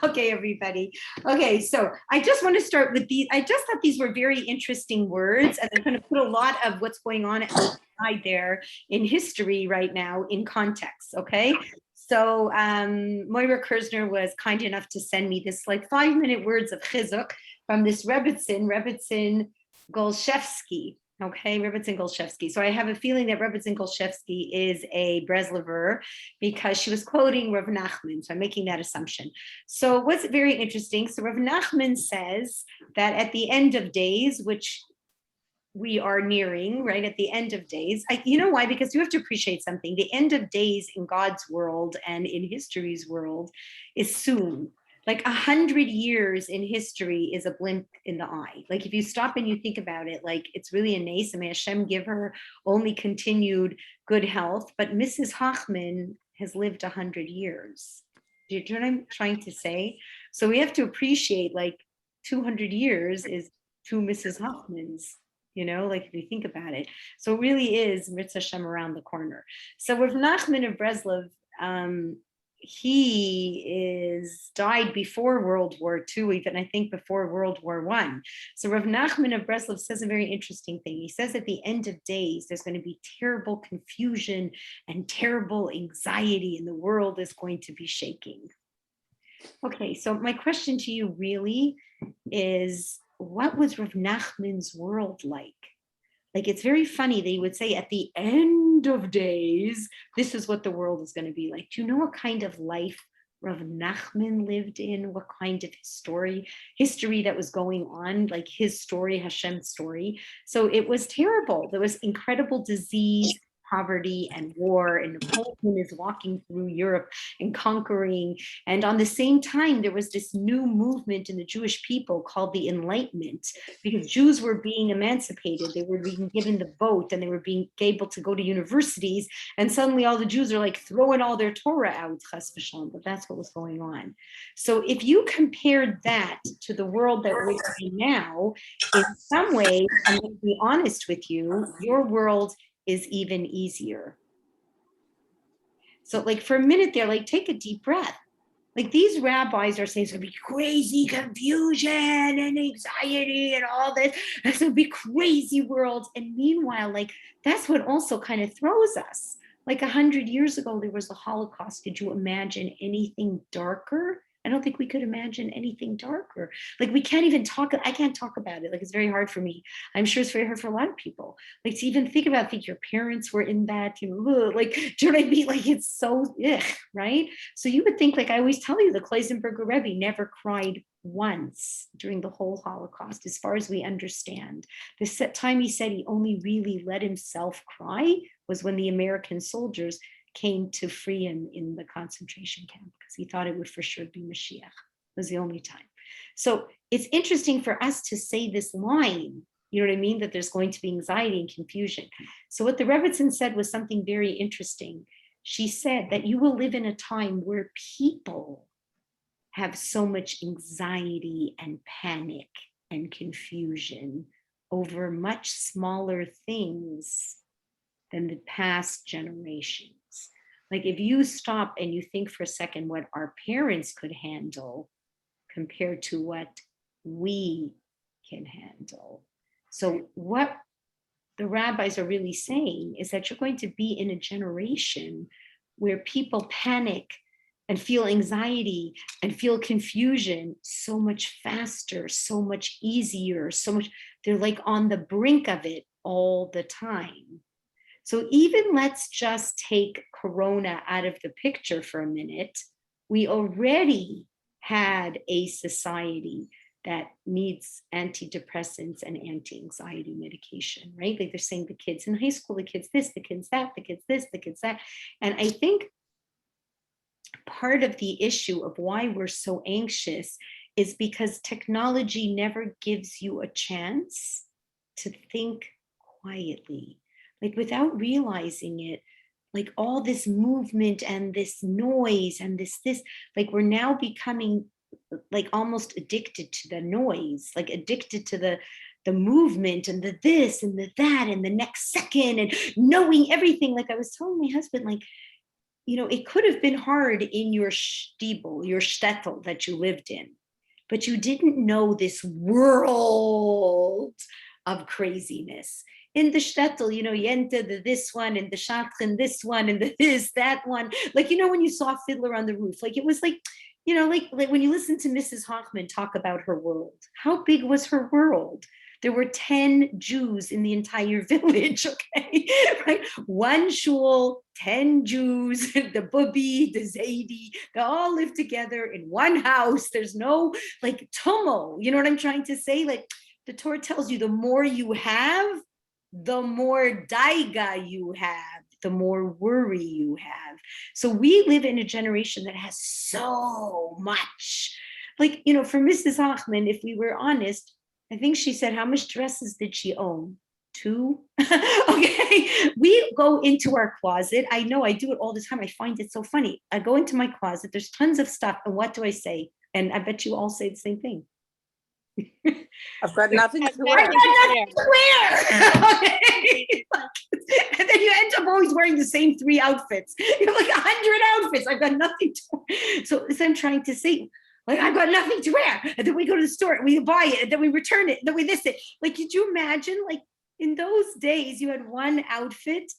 Okay, everybody. Okay, so I just want to start with these. I just thought these were very interesting words, and they're going to put a lot of what's going on outside there in history right now in context. Okay, so Moira Kersner was kind enough to send me this like 5-minute words of chizuk from this Rebbetzin Golshevsky. Okay, Rebbetzin Golshevsky. So I have a feeling that Rebbetzin Golshevsky is a Breslover because she was quoting Rav Nachman. So I'm making that assumption. So what's very interesting, so Rav Nachman says that at the end of days, which we are nearing, right, at the end of days, you know why? Because you have to appreciate something. The end of days in God's world and in history's world is soon. Like 100 years in history is a blink in the eye. Like if you stop and you think about it, like it's really a nace. May Hashem give her only continued good health. But Mrs. Hochman has lived 100 years. Do you know what I'm trying to say? So we have to appreciate like 200 years is two Mrs. Hochmans, you know, like if you think about it. So it really is Mitzvah Hashem around the corner. So with Nachman of Breslov, he died before World War II, even I think before World War I. So Rav Nachman of Breslov says a very interesting thing. He says at the end of days, there's going to be terrible confusion and terrible anxiety, and the world is going to be shaking. Okay, so my question to you really is, what was Rav Nachman's world like? Like, it's very funny that he would say at the end of days, this is what the world is going to be like. Do you know what kind of life Rav Nachman lived in? What kind of history that was going on, like his story, Hashem's story. So it was terrible. There was incredible disease, poverty, and war, and Napoleon is walking through Europe and conquering. And on the same time, there was this new movement in the Jewish people called the Enlightenment, because Jews were being emancipated. They were being given the vote, and they were being able to go to universities. And suddenly all the Jews are like throwing all their Torah out, chas v'shalom, but that's what was going on. So if you compared that to the world that we're in now, in some ways, I'm going to be honest with you, your world is even easier. So like for a minute there, like take a deep breath. Like these rabbis are saying it's gonna be crazy confusion and anxiety and all this. It's gonna be crazy world. And meanwhile, like that's what also kind of throws us. Like 100 years ago, there was the Holocaust. Could you imagine anything darker? I don't think we could imagine anything darker. Like we can't even talk, I can't talk about it. Like it's very hard for me. I'm sure it's very hard for a lot of people. Like to even think about, think your parents were in that, you know, like, do you know what I mean? Like it's so, right? So you would think, like I always tell you, the Kleisenberger Rebbe never cried once during the whole Holocaust, as far as we understand. The time he said he only really let himself cry was when the American soldiers came to free him in the concentration camp, because he thought it would for sure be Mashiach. It was the only time. So it's interesting for us to say this line, you know what I mean, that there's going to be anxiety and confusion. So what the Rebbetzin said was something very interesting. She said that you will live in a time where people have so much anxiety and panic and confusion over much smaller things than the past generations. Like if you stop and you think for a second what our parents could handle compared to what we can handle. So what the rabbis are really saying is that you're going to be in a generation where people panic and feel anxiety and feel confusion so much faster, so much easier, so much, they're like on the brink of it all the time. So even let's just take Corona out of the picture for a minute. We already had a society that needs antidepressants and anti-anxiety medication, right? Like they're saying the kids in high school, the kids this, the kids that, the kids this, the kids that. And I think part of the issue of why we're so anxious is because technology never gives you a chance to think quietly. Like without realizing it, like all this movement and this noise and this, like we're now becoming like almost addicted to the noise, like addicted to the movement and the this and the that and the next second and knowing everything. Like I was telling my husband, like it could have been hard in your shtibel, your shtetl that you lived in, but you didn't know this world of craziness. In the shtetl, you enter the this one and the shatrin this one and the this, that one. Like, when you saw Fiddler on the Roof, like it was like, like when you listen to Mrs. Hoffman talk about her world, how big was her world? There were 10 Jews in the entire village, okay? Right? One shul, 10 Jews, the Bubi, the Zaidi, they all live together in one house. There's no like tumult. You know what I'm trying to say? Like the Torah tells you the more you have, the more daiga you have, the more worry you have. So we live in a generation that has so much. Like, for Mrs. Achman, if we were honest, I think she said, how much dresses did she own? 2? Okay. We go into our closet. I know I do it all the time. I find it so funny. I go into my closet. There's tons of stuff. And what do I say? And I bet you all say the same thing. I've got nothing to wear. I've got nothing to wear. Okay. And then you end up always wearing the same 3 outfits. You have like 100 outfits. I've got nothing to wear. So as I'm trying to say, like, I've got nothing to wear. And then we go to the store and we buy it and then we return it. And then we this it. Like, could you imagine? Like in those days, you had one outfit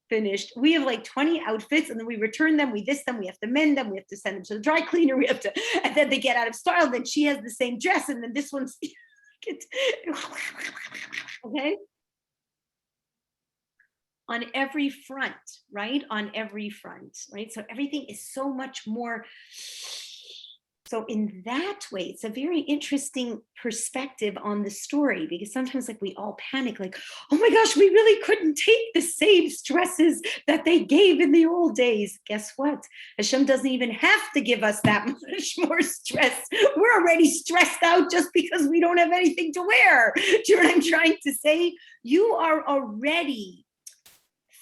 finished. We have like 20 outfits and then we return them. We this them. We have to mend them. We have to send them to the dry cleaner. We have to, and then they get out of style. Then she has the same dress. And then this one's, okay. On every front, right? On every front, right? So everything is so much more. So in that way, it's a very interesting perspective on the story, because sometimes like we all panic, like, oh my gosh, we really couldn't take the same stresses that they gave in the old days. Guess what? Hashem doesn't even have to give us that much more stress. We're already stressed out just because we don't have anything to wear. Do you know what I'm trying to say? You are already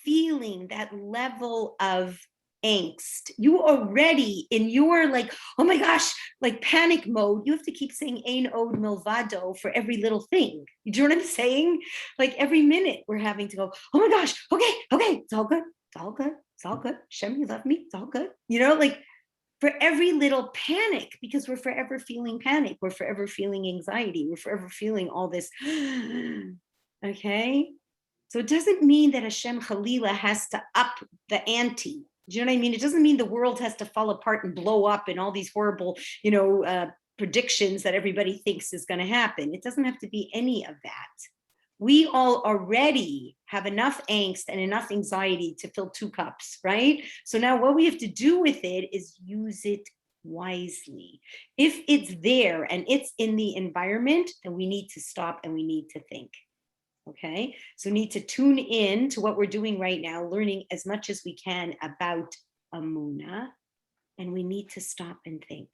feeling that level of angst. You already in your like, oh my gosh, like panic mode. You have to keep saying ein od milvado for every little thing. You do you know what I'm saying? Like every minute we're having to go, oh my gosh, okay, it's all good, it's all good. Shem, you love me, it's all good. Like for every little panic, because we're forever feeling panic, we're forever feeling anxiety, we're forever feeling all this. Okay. So it doesn't mean that Hashem Chalila has to up the ante. Do you know what I mean? It doesn't mean the world has to fall apart and blow up and all these horrible, predictions that everybody thinks is going to happen. It doesn't have to be any of that. We all already have enough angst and enough anxiety to fill 2 cups, right? So now what we have to do with it is use it wisely. If it's there and it's in the environment, then we need to stop and we need to think. Okay, so we need to tune in to what we're doing right now, learning as much as we can about Amuna, and we need to stop and think.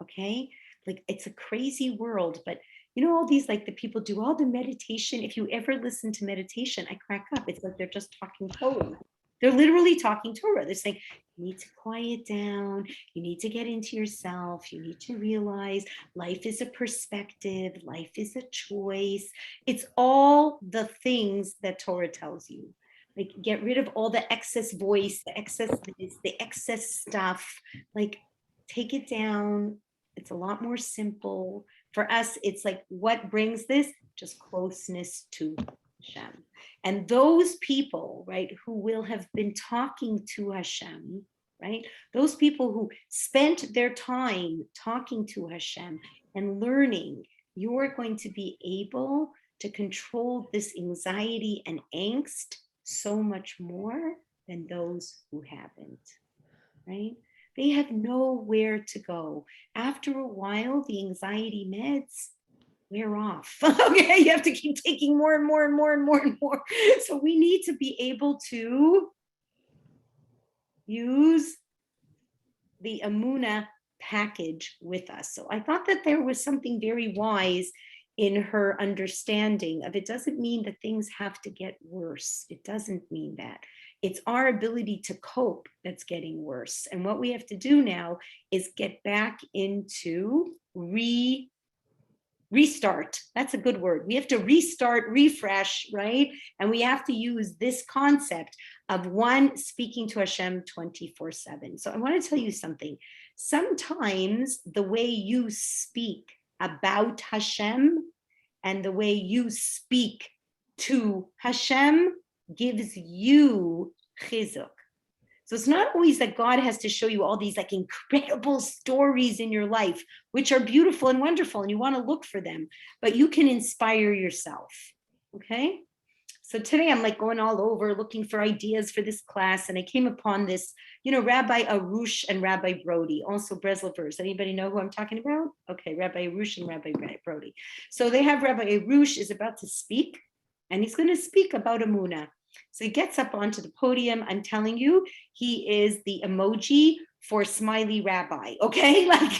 Okay, like it's a crazy world, but all these like the people do all the meditation. If you ever listen to meditation, I crack up. It's like they're just talking Torah. They're literally talking Torah. They're saying, you need to quiet down. You need to get into yourself. You need to realize life is a perspective. Life is a choice. It's all the things that Torah tells you. Like get rid of all the excess voice, the excess this, the excess stuff. Like take it down. It's a lot more simple. For us, it's like what brings this? Just closeness to Hashem. And those people, right, who will have been talking to Hashem, right, those people who spent their time talking to Hashem and learning, you're going to be able to control this anxiety and angst so much more than those who haven't, right? They have nowhere to go. After a while, the anxiety meds wear off. Okay, you have to keep taking more and more and more and more and more. So we need to be able to use the Amuna package with us. So I thought that there was something very wise in her understanding of it. Doesn't mean that things have to get worse. It doesn't mean that. It's our ability to cope that's getting worse. And what we have to do now is get back into restart. That's a good word. We have to restart, refresh, right? And we have to use this concept of one speaking to Hashem 24/7. So I want to tell you something. Sometimes the way you speak about Hashem and the way you speak to Hashem gives you chizuk. So it's not always that God has to show you all these like incredible stories in your life, which are beautiful and wonderful, and you want to look for them, but you can inspire yourself. Okay. So today I'm like going all over looking for ideas for this class, and I came upon this, Rabbi Arush and Rabbi Brody, also Breslovers. Anybody know who I'm talking about? Okay, Rabbi Arush and Rabbi Brody. So they have Rabbi Arush is about to speak, and he's going to speak about Emunah. So he gets up onto the podium. I'm telling you, he is the emoji for smiley rabbi. Okay, like.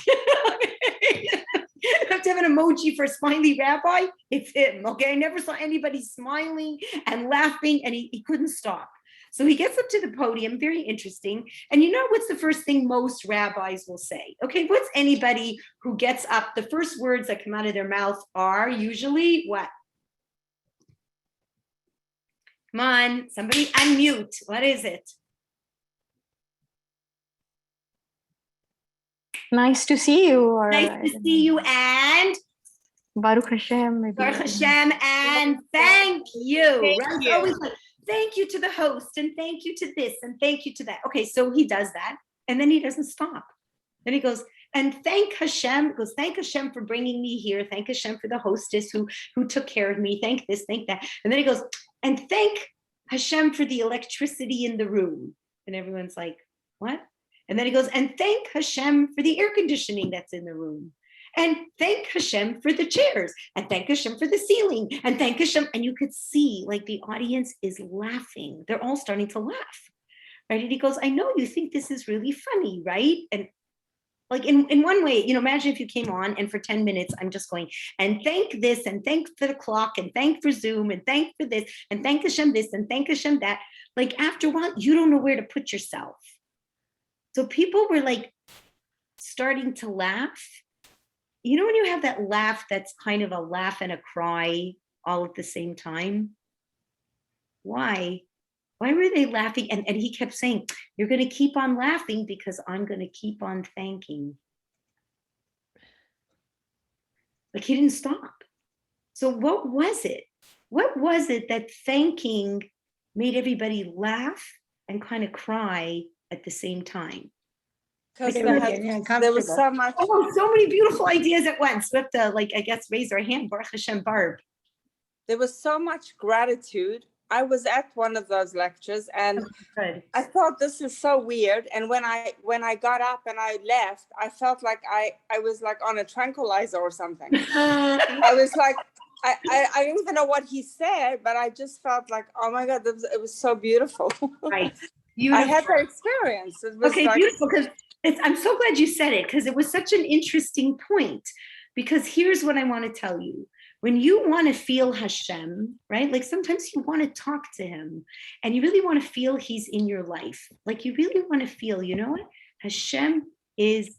Have to have an emoji for smiley rabbi, it's him. Okay, I never saw anybody smiling and laughing, and he couldn't stop. So he gets up to the podium, very interesting. And you know what's the first thing most rabbis will say? Okay, what's anybody who gets up, the first words that come out of their mouth are usually what? Come on, somebody unmute. What is it? Nice to see you. Or nice to see you, and Baruch Hashem. Maybe. Baruch Hashem, and thank you. Thank Right? you. Always like, thank you to the host, and thank you to this, and thank you to that. Okay, so he does that, and then he doesn't stop. Then he goes, and thank Hashem. He goes, thank Hashem for bringing me here. Thank Hashem for the hostess who took care of me. Thank this, thank that. And then he goes, and thank Hashem for the electricity in the room. And everyone's like, what? And then he goes, and thank Hashem for the air conditioning that's in the room. And thank Hashem for the chairs. And thank Hashem for the ceiling. And thank Hashem. And you could see like the audience is laughing. They're all starting to laugh. Right? And he goes, I know you think this is really funny, right? And like in one way, imagine if you came on and for 10 minutes, I'm just going, and thank this, and thank for the clock, and thank for Zoom, and thank for this, and thank Hashem this, and thank Hashem that. Like after a while, you don't know where to put yourself. So people were like starting to laugh. When you have that laugh that's kind of a laugh and a cry all at the same time? Why? Why were they laughing? And he kept saying, you're going to keep on laughing because I'm going to keep on thanking. Like he didn't stop. So what was it? What was it that thanking made everybody laugh and kind of cry at the same time? Because there was so much. Oh, so many beautiful ideas at once. We have to, I guess, raise our hand. Baruch Hashem, Barb. There was so much gratitude. I was at one of those lectures, and I thought this is so weird. And when I got up and I left, I felt like I was like on a tranquilizer or something. I was like, I don't even know what he said, but I just felt like, oh my God, it was so beautiful. Right. I had that experience. It was beautiful. Because I'm so glad you said it, because it was such an interesting point. Because here's what I want to tell you. When you want to feel Hashem, right? Like sometimes you want to talk to him and you really want to feel he's in your life. Like you really want to feel, you know what? Hashem is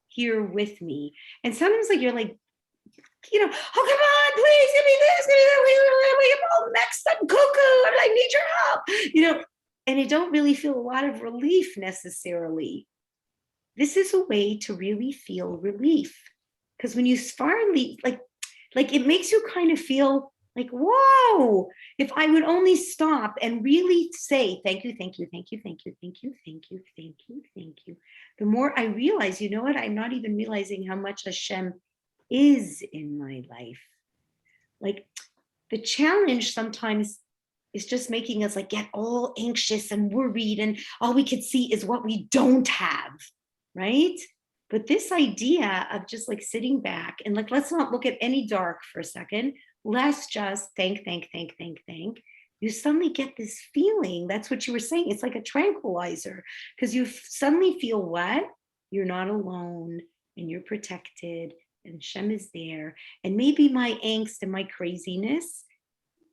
here with me. And sometimes you're like, oh, come on, please give me this, give me that. I'm all mixed up, cuckoo. I need your help. And I don't really feel a lot of relief necessarily. This is a way to really feel relief. Because when you finally, like it makes you kind of feel like, whoa, if I would only stop and really say, thank you, thank you, thank you, thank you, thank you, thank you, thank you, thank you. The more I realize, you know what? I'm not even realizing how much Hashem is in my life. Like the challenge sometimes is just making us get all anxious and worried, and all we could see is what we don't have, right? But this idea of just sitting back and let's not look at any dark for a second. Let's just thank. You suddenly get this feeling. That's what you were saying. It's like a tranquilizer, because you suddenly feel what? You're not alone and you're protected and Hashem is there. And maybe my angst and my craziness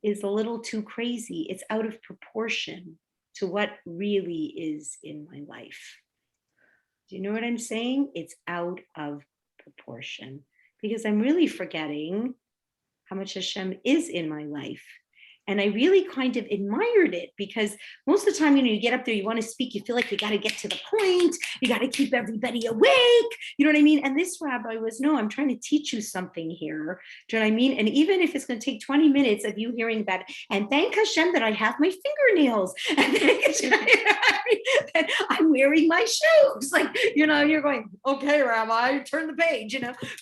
is a little too crazy. It's out of proportion to what really is in my life. Do you know what I'm saying? It's out of proportion, because I'm really forgetting how much Hashem is in my life. And I really kind of admired it because most of the time, you get up there, you want to speak, you feel like you got to get to the point, you got to keep everybody awake, you know what I mean? And this rabbi was, no, I'm trying to teach you something here. Do you know what I mean? And even if it's going to take 20 minutes of you hearing that, and thank Hashem that I have my fingernails, and thank Hashem that I'm wearing my shoes. Like, you're going, okay, Rabbi, turn the page.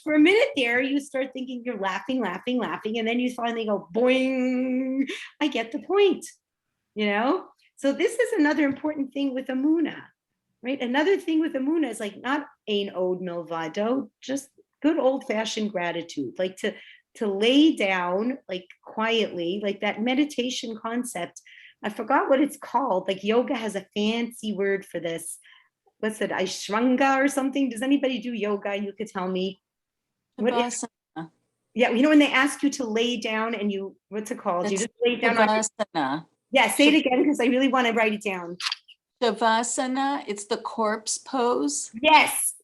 For a minute there, you start thinking you're laughing, and then you finally go, boing, I get the point, So this is another important thing with Amunah, right? Another thing with Amunah is like not ein od milvado, just good old-fashioned gratitude, like to lay down, like quietly, like that meditation concept. I forgot what it's called. Like yoga has a fancy word for this. What's it? Aishwanga or something? Does anybody do yoga? You could tell me. What is? Yeah, when they ask you to lay down and what's it called? You just lay down on. Yeah, say it again because I really want to write it down. Shavasana, it's the corpse pose. Yes.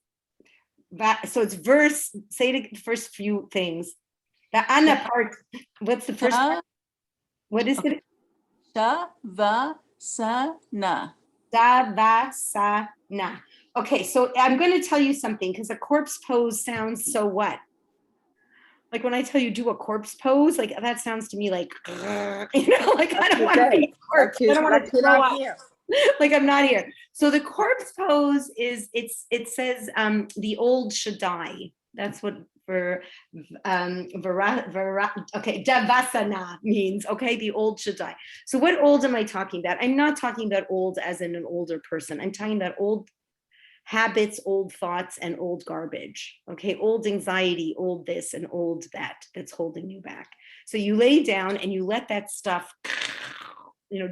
So it's verse, say the first few things. The Anna part, what's the first part? What is it? Shavasana. Savasana. Okay, so I'm going to tell you something because a corpse pose sounds so what? Like when I tell you do a corpse pose, like that sounds to me like, like I don't want to be a corpse. I don't want to throw up. Like I'm not here. So the corpse pose is it says the old should die. That's what Davasana means. Okay, the old should die. So what old am I talking about? I'm not talking about old as in an older person. I'm talking about old habits, old thoughts, and old garbage. Okay, old anxiety, old this and old that's holding you back. So you lay down and you let that stuff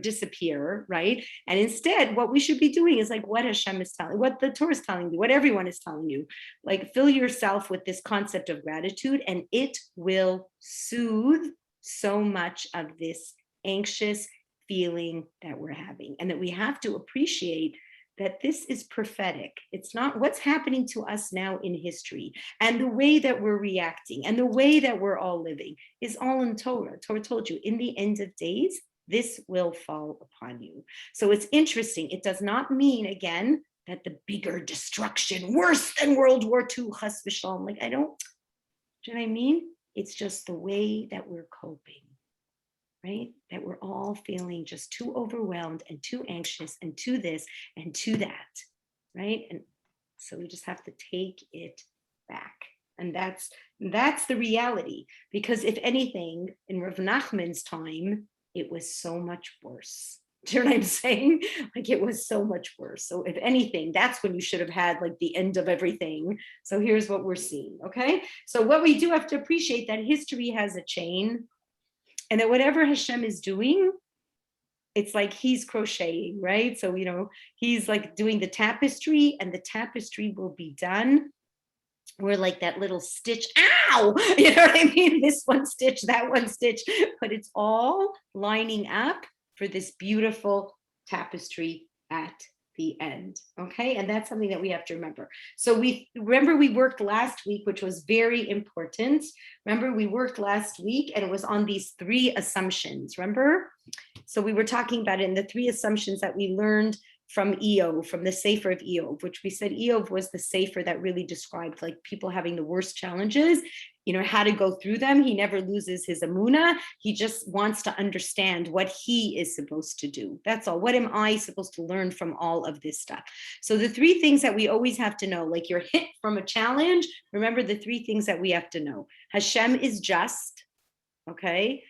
disappear, right? And instead, what we should be doing is like what Hashem is telling, what the Torah is telling you, what everyone is telling you, like fill yourself with this concept of gratitude, and it will soothe so much of this anxious feeling that we're having, and that we have to appreciate that this is prophetic. It's not what's happening to us now in history, and the way that we're reacting and the way that we're all living is all in Torah. Torah told you in the end of days, this will fall upon you. So it's interesting. It does not mean, again, that the bigger destruction, worse than World War II, chas v'shalom. Like, do you know what I mean? It's just the way that we're coping, right? That we're all feeling just too overwhelmed and too anxious and to this and to that, right? And so we just have to take it back. And that's the reality. Because if anything, in Rav Nachman's time, it was so much worse. Do you know what I'm saying? Like it was so much worse. So if anything, that's when you should have had like the end of everything. So here's what we're seeing, okay? So what we do have to appreciate that history has a chain, and that whatever Hashem is doing, it's like he's crocheting, right? So, he's like doing the tapestry, and the tapestry will be done. We're like that little stitch, ow, you know what I mean? This one stitch, that one stitch, but it's all lining up for this beautiful tapestry at the end, okay? And that's something that we have to remember. So we worked last week, which was very important. Remember, we worked last week and it was on these 3 assumptions, remember? So we were talking about it in the 3 assumptions that we learned from Eov, from the Sefer of Eov, which we said Eov was the Sefer that really described like people having the worst challenges, how to go through them. He never loses his Amunah. He just wants to understand what he is supposed to do. That's all. What am I supposed to learn from all of this stuff? So the 3 things that we always have to know, like you're hit from a challenge, remember the 3 things that we have to know. Hashem is just, okay?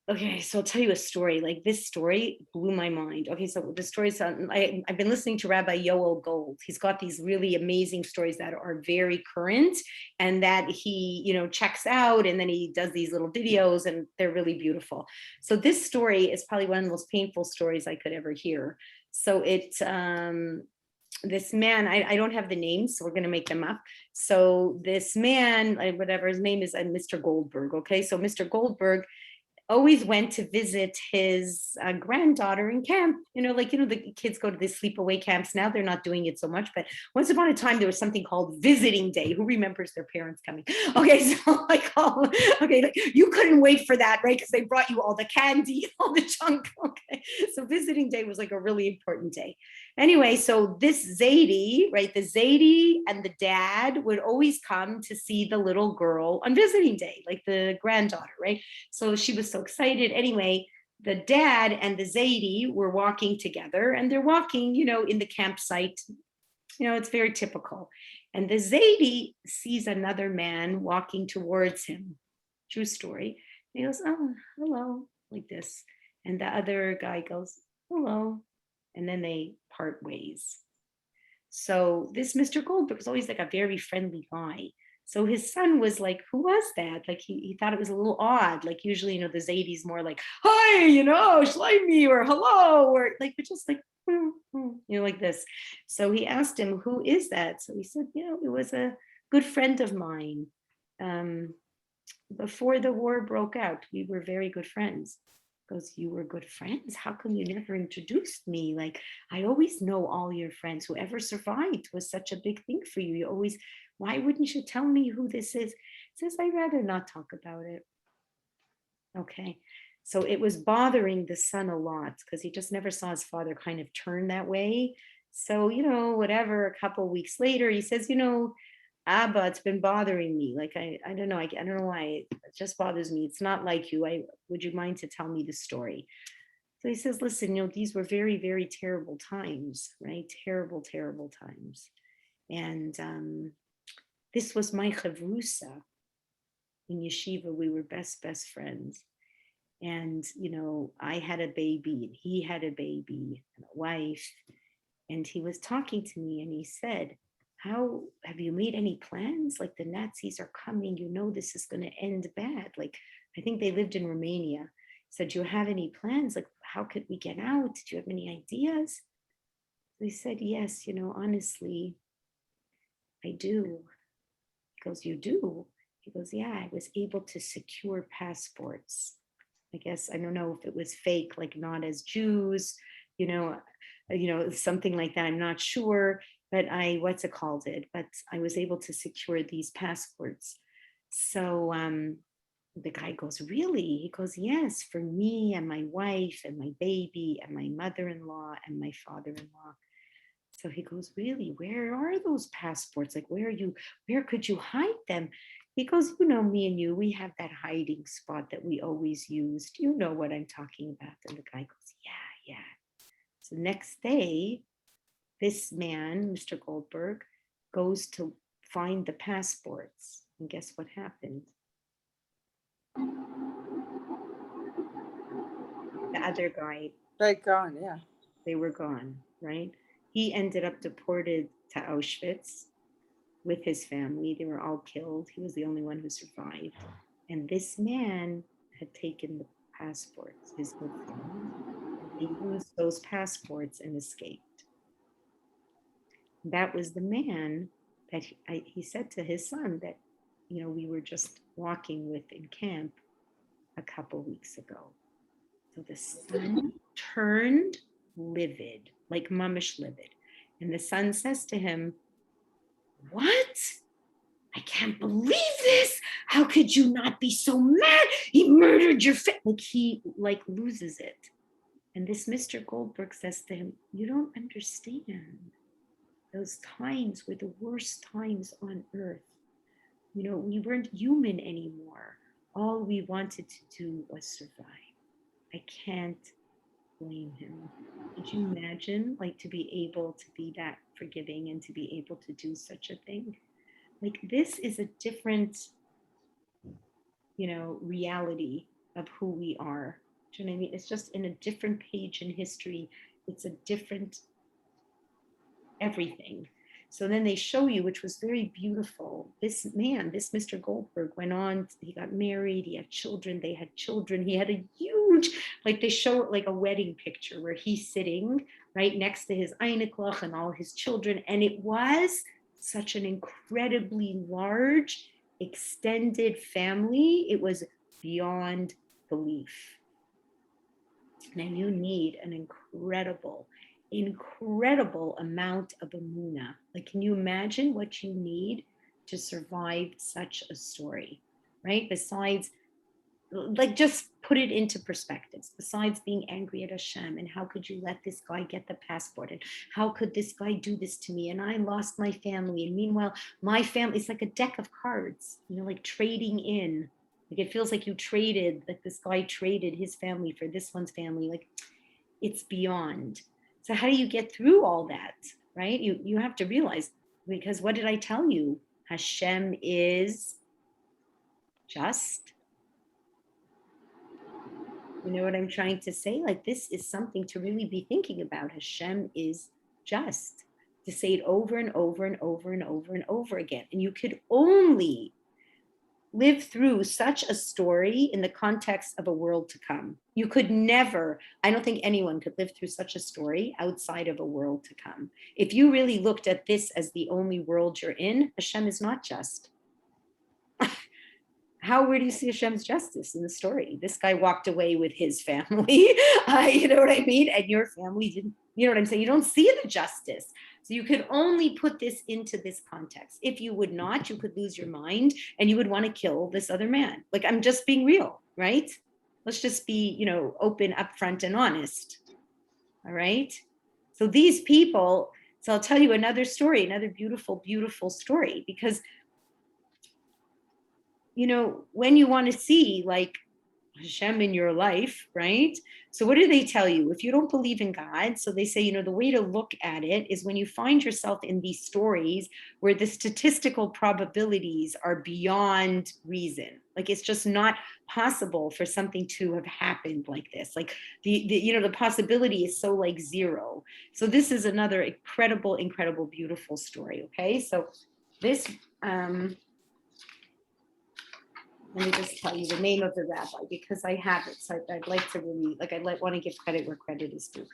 Okay, so I'll tell you a story. Like this story blew my mind. Okay, so the stories, I've been listening to Rabbi Yoel Gold. He's got these really amazing stories that are very current and that he, checks out, and then he does these little videos and they're really beautiful. So this story is probably one of the most painful stories I could ever hear. So this man, I don't have the names, so we're going to make them up. So this man, whatever his name is, Mr. Goldberg. Okay, so Mr. Goldberg, always went to visit his granddaughter in camp. The kids go to the sleepaway camps. Now they're not doing it so much, but once upon a time, there was something called visiting day. Who remembers their parents coming? Okay, so you couldn't wait for that, right? Because they brought you all the candy, all the junk. Okay, so visiting day was like a really important day. Anyway, so this Zadie, right? The Zadie and the dad would always come to see the little girl on visiting day, like the granddaughter, right? So she was so excited. Anyway, the dad and the Zadie were walking together, and they're walking, in the campsite. It's very typical. And the Zadie sees another man walking towards him. True story. And he goes, "Oh, hello," like this. And the other guy goes, "Hello." And then they part ways. So this Mr. Goldberg was always like a very friendly guy. So his son was like, "Who was that?" Like he thought it was a little odd. Like usually, the Zadie's more like, "Hi, Shlomi," or "Hello," or like, but just like, like this. So he asked him, "Who is that?" So he said, "It was a good friend of mine. Before the war broke out, we were very good friends." Goes, "You were good friends? How come you never introduced me? Like, I always know all your friends. Whoever survived was such a big thing for you. You always, why wouldn't you tell me who this is?" He says, "I'd rather not talk about it." Okay. So it was bothering the son a lot because he just never saw his father kind of turn that way. So, whatever, a couple of weeks later, he says, "Abba, it's been bothering me. Like, I don't know. I don't know why. It just bothers me. It's not like you. Would you mind to tell me the story?" So he says, "Listen, these were very, very terrible times, right? Terrible, terrible times. And this was my chavrusa in yeshiva. We were best friends. And, I had a baby and he had a baby and a wife. And he was talking to me and he said, how have you made any plans? Like the Nazis are coming, this is going to end bad. Like, I think they lived in Romania." He said, "Do you have any plans? Like, how could we get out? Do you have any ideas?" So he said, "Yes, honestly, I do." He goes, "You do?" He goes, "Yeah, I was able to secure passports. I guess, I don't know if it was fake, like not as Jews, something like that. I'm not sure, but but I was able to secure these passports." So the guy goes, "Really?" He goes, "Yes, for me and my wife and my baby and my mother-in-law and my father-in-law." So he goes, "Really? Where are those passports? Like, where could you hide them?" He goes, "Me and you, we have that hiding spot that we always used. You know what I'm talking about." And the guy goes, "Yeah." So next day, this man, Mr. Goldberg, goes to find the passports. And guess what happened? The other guy, They're gone, yeah. they were gone, right? He ended up deported to Auschwitz with his family. They were all killed. He was the only one who survived. And this man had taken the passports, his good friend. He used those passports and escaped. That was the man that he said to his son that, we were just walking with in camp a couple weeks ago. So the son turned livid, like mamish livid. And the son says to him, "What? I can't believe this. How could you not be so mad? He murdered your family." Like he loses it. And this Mr. Goldberg says to him, "You don't understand. Those times were the worst times on earth. We weren't human anymore. All we wanted to do was survive." I can't blame him. Could you imagine, like, to be able to be that forgiving and to be able to do such a thing? Like, this is a different, reality of who we are. Do you know what I mean? It's just in a different page in history. It's a different everything. So then they show you, which was very beautiful. This man, this Mr. Goldberg, went on, he got married, he had children, they had children. He had a huge, like they show it like a wedding picture where he's sitting right next to his Einiklach and all his children. And it was such an incredibly large, extended family. It was beyond belief. Now you need an incredible amount of emunah. Like, can you imagine what you need to survive such a story, right? Besides, like, just put it into perspectives. Besides being angry at Hashem, and how could you let this guy get the passport, and how could this guy do this to me, and I lost my family, and meanwhile my family, it's like a deck of cards, like trading in. Like, it feels like you traded, like this guy traded his family for this one's family. Like, it's beyond. So how do you get through all that, right? You have to realize, because what did I tell you? Hashem is just. You know what I'm trying to say? Like, this is something to really be thinking about. Hashem is just. To say it over and over and over and over and over again. And you could only live through such a story in the context of a world to come. You could never, I don't think anyone could live through such a story outside of a world to come. If you really looked at this as the only world you're in, Hashem is not just. Where do you see Hashem's justice in the story? This guy walked away with his family, you know what I mean? And your family didn't, you know what I'm saying? You don't see the justice. So you could only put this into this context. If you would not, you could lose your mind and you would want to kill this other man. Like, I'm just being real, right? Let's just be, open, upfront, and honest. All right? So these people, so I'll tell you another story, another beautiful, beautiful story, because when you want to see like Hashem in your life, right? So what do they tell you? If you don't believe in God, so they say, the way to look at it is when you find yourself in these stories where the statistical probabilities are beyond reason. Like, it's just not possible for something to have happened like this. Like the possibility is so like zero. So this is another incredible, beautiful story. Okay. So this, let me just tell you the name of the rabbi because I have it. So I'd like to really, want to give credit where credit is due.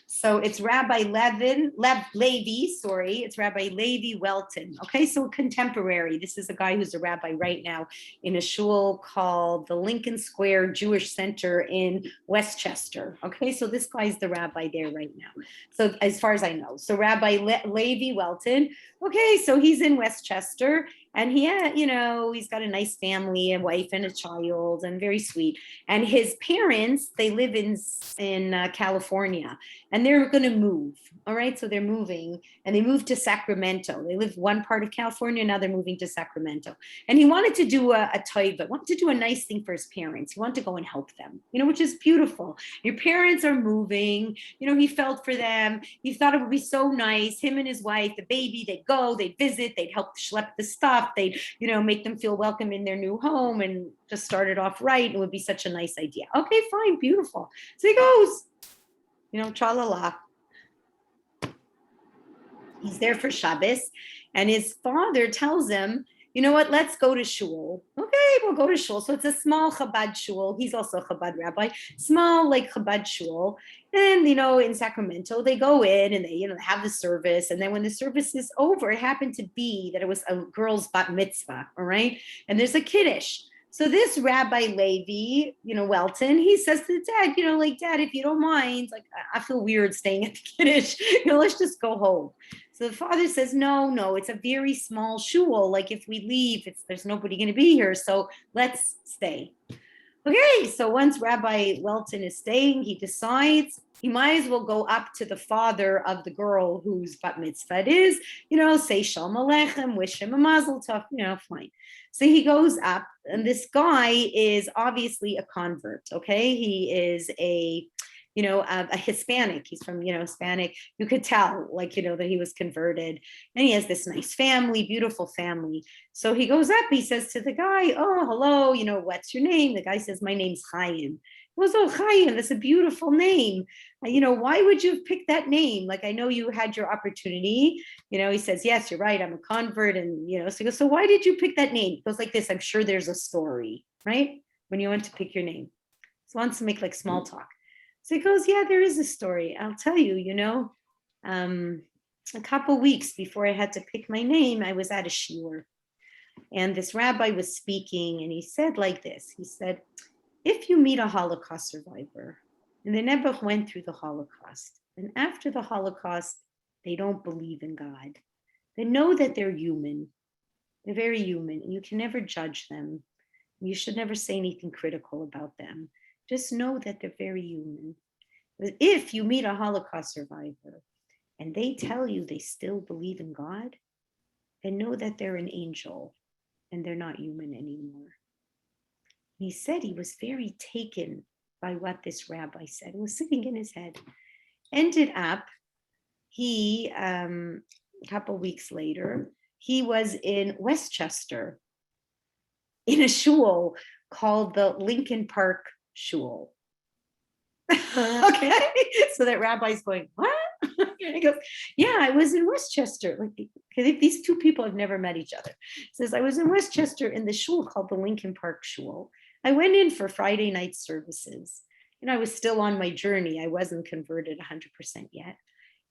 So it's Rabbi Levi, it's Rabbi Levi Welton. Okay, so contemporary. This is a guy who's a rabbi right now in a shul called the Lincoln Square Jewish Center in Westchester. Okay, so this guy's the rabbi there right now. So as far as I know. So Rabbi Levi Welton, okay, so he's in Westchester. And he had, he's got a nice family, a wife and a child, and very sweet. And his parents, they live in California, and they're going to move. All right, so they're moving, and they moved to Sacramento. They live one part of California, now they're moving to Sacramento. And he wanted to do a taiva, wanted to do a nice thing for his parents. He wanted to go and help them, which is beautiful. Your parents are moving, he felt for them. He thought it would be so nice. Him and his wife, the baby, they'd go, they'd visit, they'd help schlep the stuff. They'd, make them feel welcome in their new home and just start it off right. It would be such a nice idea. Okay, fine, beautiful. So he goes, tra-la-la. He's there for Shabbos, and his father tells him, you know what, let's go to shul. Okay, we'll go to shul. So it's a small Chabad shul. He's also a Chabad rabbi, small like Chabad shul. And, in Sacramento, they go in and they, have the service. And then when the service is over, it happened to be that it was a girl's bat mitzvah, all right? And there's a kiddush. So this Rabbi Levi, Welton, he says to the dad, Dad, if you don't mind, I feel weird staying at the kiddush, let's just go home. So the father says, no, it's a very small shul. Like, if we leave, there's nobody going to be here. So let's stay. Okay, so once Rabbi Welton is staying, he decides he might as well go up to the father of the girl whose bat mitzvah it is, say Shalom Aleichem, wish him a mazel tov, fine. So he goes up, and this guy is obviously a convert, okay? He is a Hispanic. He's from, Hispanic. You could tell, that he was converted. And he has this nice family, beautiful family. So he goes up, he says to the guy, oh, hello, what's your name? The guy says, my name's Chaim. He goes, oh, Chaim, that's a beautiful name. Why would you have picked that name? I know you had your opportunity. He says, yes, you're right. I'm a convert. And, so he goes, so why did you pick that name? He goes like this, I'm sure there's a story, right? When you went to pick your name. So he wants to make small talk. So he goes, yeah, there is a story. I'll tell you, a couple weeks before I had to pick my name, I was at a shiur. And this rabbi was speaking, and he said like this. He said, if you meet a Holocaust survivor, and they never went through the Holocaust, and after the Holocaust, they don't believe in God, then know that they're human. They're very human, and you can never judge them. You should never say anything critical about them. Just know that they're very human. But if you meet a Holocaust survivor and they tell you they still believe in God, then know that they're an angel and they're not human anymore. He said he was very taken by what this rabbi said. It was sitting in his head. Ended up, he, a couple weeks later, he was in Westchester in a shul called the Lincoln Park Shul. Okay, so that rabbi's going, what? He goes, yeah, I was in Westchester. Like, these two people have never met each other. He says, I was in Westchester in the shul called the Lincoln Park Shul. I went in for Friday night services. I was still on my journey. I wasn't converted 100% yet.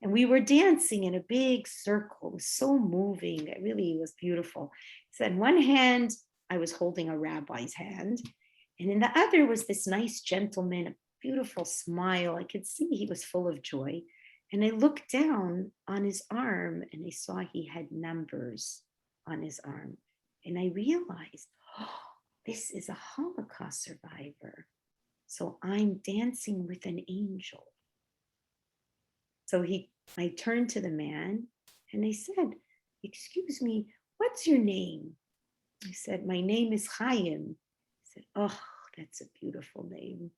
And we were dancing in a big circle. It was so moving. It really was beautiful. He said, in one hand, I was holding a rabbi's hand. And in the other was this nice gentleman, a beautiful smile. I could see he was full of joy. And I looked down on his arm and I saw he had numbers on his arm. And I realized, oh, this is a Holocaust survivor. So I'm dancing with an angel. So I turned to the man and I said, excuse me, what's your name? I said, my name is Chaim. He said, oh, that's a beautiful name.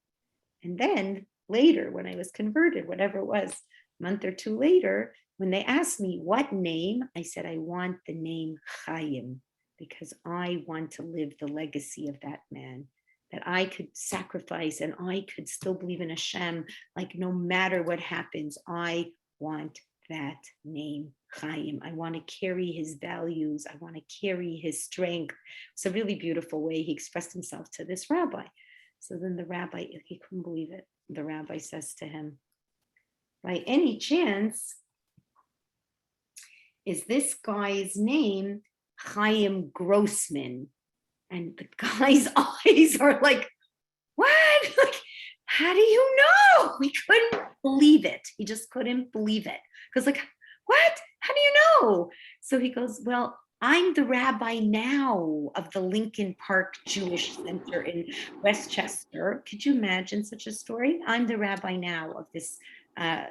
And then later, when I was converted, whatever it was, a month or two later, when they asked me what name, I said, I want the name Chaim because I want to live the legacy of that man, that I could sacrifice and I could still believe in Hashem. Like no matter what happens, I want that name, Chaim. I want to carry his values. I want to carry his strength. It's a really beautiful way he expressed himself to this rabbi. So then the rabbi, he couldn't believe it. The rabbi says to him, by any chance, is this guy's name Chaim Grossman? And the guy's eyes are like, what? Like, how do you know? He couldn't believe it. He just couldn't believe it. Because like, what? How do you know? So he goes, well, I'm the rabbi now of the Lincoln Park Jewish Center in Westchester. Could you imagine such a story? I'm the rabbi now of this,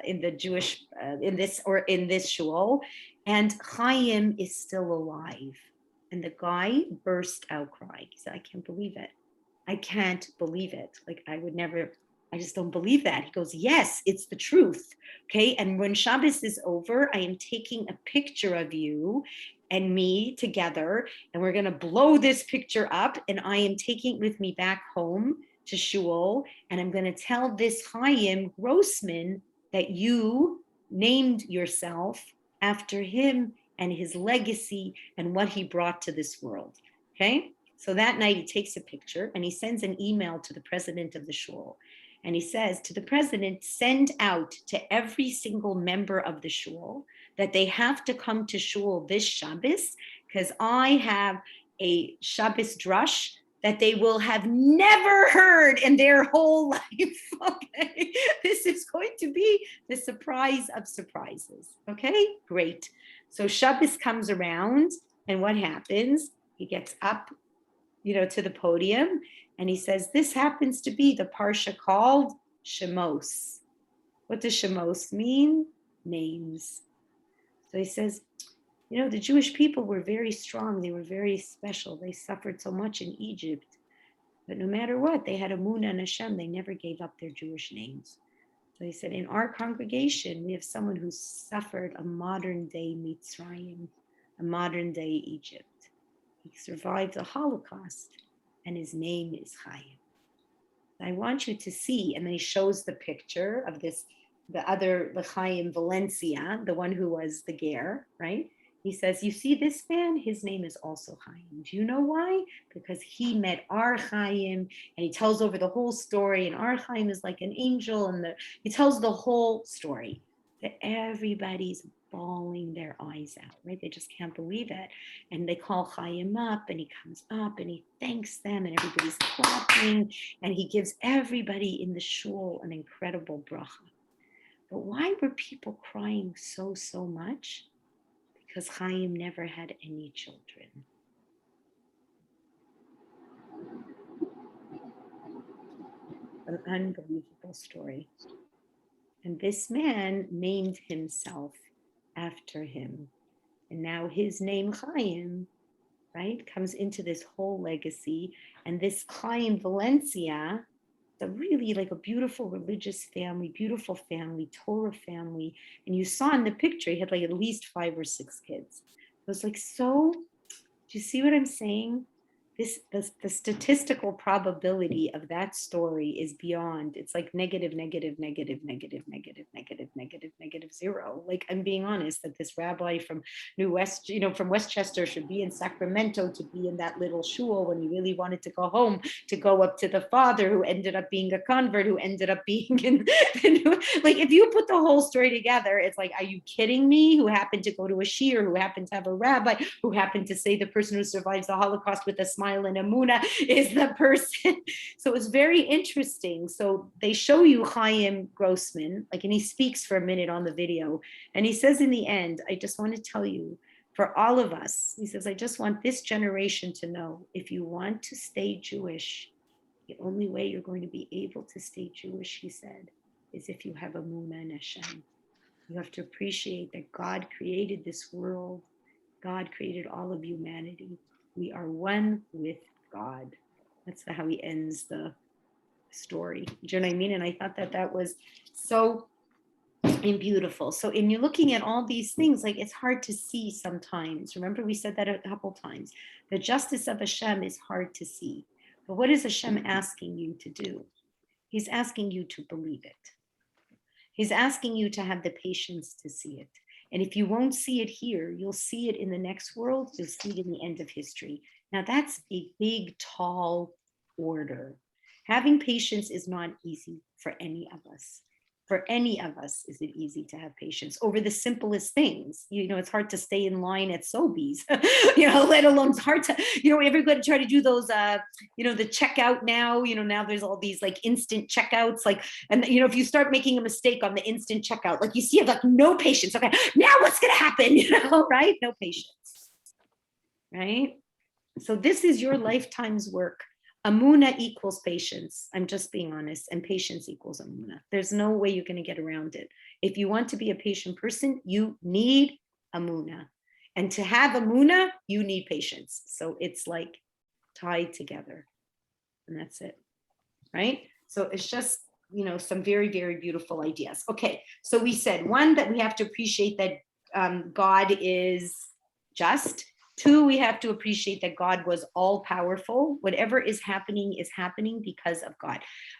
in the Jewish, in this shul. And Chaim is still alive. And the guy burst out crying. He said, I can't believe it. I can't believe it. Like I would never, I just don't believe that. He goes, yes, it's the truth. Okay. And when Shabbos is over, I am taking a picture of you and me together, and we're going to blow this picture up. And I am taking it with me back home to shul. And I'm going to tell this Chaim Grossman that you named yourself after him and his legacy and what he brought to this world. Okay. So that night he takes a picture and he sends an email to the president of the shul. And he says to the president, send out to every single member of the shul that they have to come to shul this Shabbos, because I have a Shabbos drush that they will have never heard in their whole life. Okay, this is going to be the surprise of surprises. Okay, great. So Shabbos comes around, and what happens? He gets up, to the podium, and he says, this happens to be the parsha called Shemos. What does Shemos mean? Names. So he says, the Jewish people were very strong. They were very special. They suffered so much in Egypt. But no matter what, they had Emunah and Hashem. They never gave up their Jewish names. So he said, in our congregation, we have someone who suffered a modern day Mitzrayim, a modern day Egypt. He survived the Holocaust, and his name is Chaim. I want you to see, and then he shows the picture of the Chaim Valencia, the one who was the ger, right? He says, you see this man? His name is also Chaim. Do you know why? Because he met our Chaim, and he tells over the whole story, and our Chaim is like an angel, and he tells the whole story that everybody's bawling their eyes out, right? They just can't believe it. And they call Chaim up, and he comes up and he thanks them, and everybody's clapping, and he gives everybody in the shul an incredible bracha. But why were people crying so much? Because Chaim never had any children. An unbelievable story. And this man named himself after him. And now his name, Chaim, right, comes into this whole legacy. And this Chaim Valencia, a really like a beautiful religious family, beautiful family, Torah family. And you saw in the picture, he had like at least 5 or 6 kids. It was like, so, do you see what I'm saying? The statistical probability of that story is beyond, it's like negative 0. Like, I'm being honest that this rabbi from from Westchester should be in Sacramento to be in that little shul when he really wanted to go home, to go up to the father who ended up being a convert, who ended up being in like, if you put the whole story together, it's like, are you kidding me? Who happened to go to a shiur, who happened to have a rabbi, who happened to say the person who survives the Holocaust with a smile and Amuna is the person. So it's very interesting. So they show you Chaim Grossman, like, and he speaks for a minute on the video. And he says in the end, I just want to tell you, for all of us, he says, I just want this generation to know, if you want to stay Jewish, the only way you're going to be able to stay Jewish, he said, is if you have Amuna in Hashem. You have to appreciate that God created this world. God created all of humanity. We are one with God. That's how he ends the story. Do you know what I mean? And I thought that was so beautiful. So in you're looking at all these things, like, it's hard to see sometimes. Remember, we said that a couple times. The justice of Hashem is hard to see. But what is Hashem asking you to do? He's asking you to believe it. He's asking you to have the patience to see it. And if you won't see it here, you'll see it in the next world. You'll see it in the end of history. Now, that's a big, tall order. Having patience is not easy for any of us. For any of us, is it easy to have patience over the simplest things? It's hard to stay in line at Sobeys, let alone it's hard to, everybody try to do those, the checkout now, now there's all these like instant checkouts, like, and if you start making a mistake on the instant checkout, like, you see, like, no patience. Okay, now what's going to happen? Right? No patience, right? So this is your lifetime's work. Amuna equals patience. I'm just being honest. And patience equals Amuna. There's no way you're going to get around it. If you want to be a patient person, you need Amuna. And to have Amuna, you need patience. So it's like tied together. And that's it. Right? So it's just, some very, very beautiful ideas. Okay. So we said, one, that we have to appreciate that God is just. 2, we have to appreciate that God was all powerful. Whatever is happening because of God.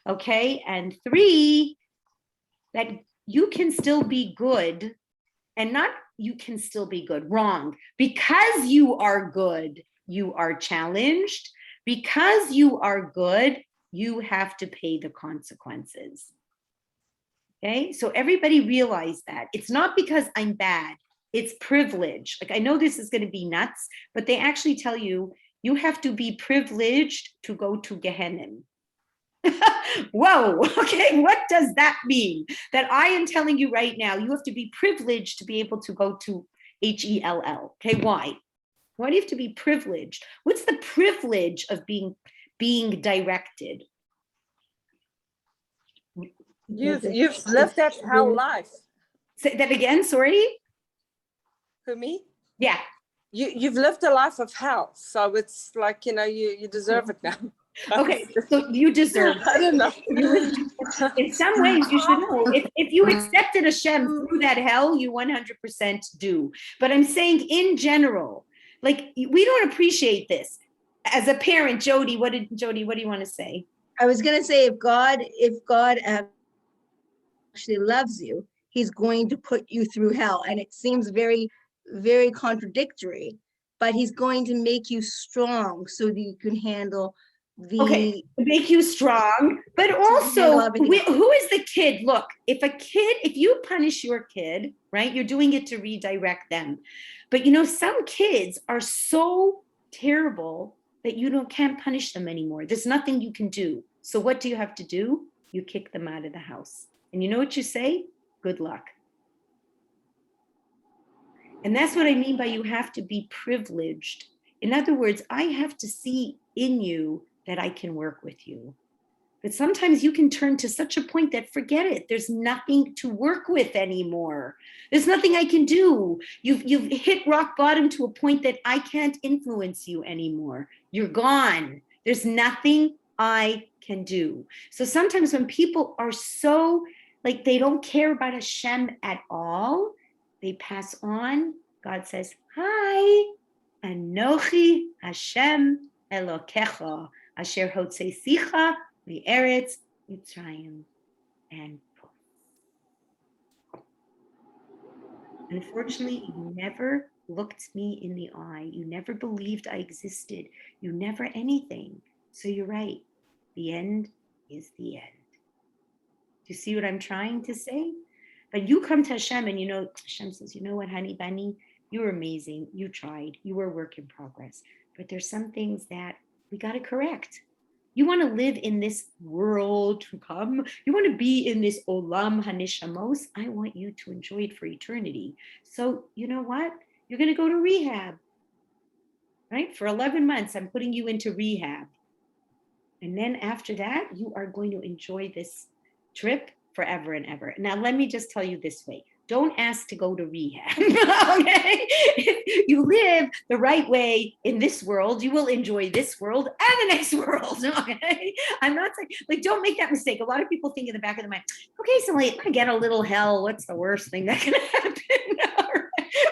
Okay. And 3, that you can still be good, and not you can still be good, wrong. Because you are good, you are challenged. Because you are good, you have to pay the consequences. Okay. So everybody realize that. It's not because I'm bad. It's privilege. Like, I know this is going to be nuts, but they actually tell you, you have to be privileged to go to Gehenna. Whoa, okay, what does that mean? That I am telling you right now, you have to be privileged to be able to go to Hell. Okay, why? Why do you have to be privileged? What's the privilege of being directed? You've lived that hell life. Say that again, sorry? For me? Yeah. You've lived a life of hell. So it's like, you deserve it now. Okay, so you deserve it. I don't know. In some ways, you should know. If you accepted Hashem through that hell, you 100% do. But I'm saying in general, like, we don't appreciate this. As a parent, Jody, what do you want to say? I was going to say, if God actually loves you, he's going to put you through hell. And it seems very, very contradictory, but he's going to make you strong so that you can handle make you strong, but also who is the kid? Look, if you punish your kid, right? You're doing it to redirect them. But some kids are so terrible that can't punish them anymore. There's nothing you can do. So what do you have to do? You kick them out of the house. And you know what you say? Good luck. And that's what I mean by you have to be privileged. In other words, I have to see in you that I can work with you. But sometimes you can turn to such a point that forget it. There's nothing to work with anymore. There's nothing I can do. You've hit rock bottom to a point that I can't influence you anymore. You're gone. There's nothing I can do. So sometimes when people are so like they don't care about Hashem at all, they pass on. God says, hi, Anochi Hashem Elokecha, Asher Hotzeisicha Eretz Mitzrayim, and unfortunately, you never looked me in the eye. You never believed I existed. You never anything. So you're right. The end is the end. Do you see what I'm trying to say? But you come to Hashem and Hashem says, you know what, honey bunny, you were amazing. You tried. You were a work in progress. But there's some things that we got to correct. You want to live in this world to come. You want to be in this olam hanishamos. I want you to enjoy it for eternity. So you know what? You're going to go to rehab, right? For 11 months, I'm putting you into rehab. And then after that, you are going to enjoy this trip forever and ever. Now, let me just tell you this way. Don't ask to go to rehab, okay? If you live the right way in this world, you will enjoy this world and the next world, okay? I'm not saying, don't make that mistake. A lot of people think in the back of their mind, okay, so I get a little hell. What's the worst thing that can happen?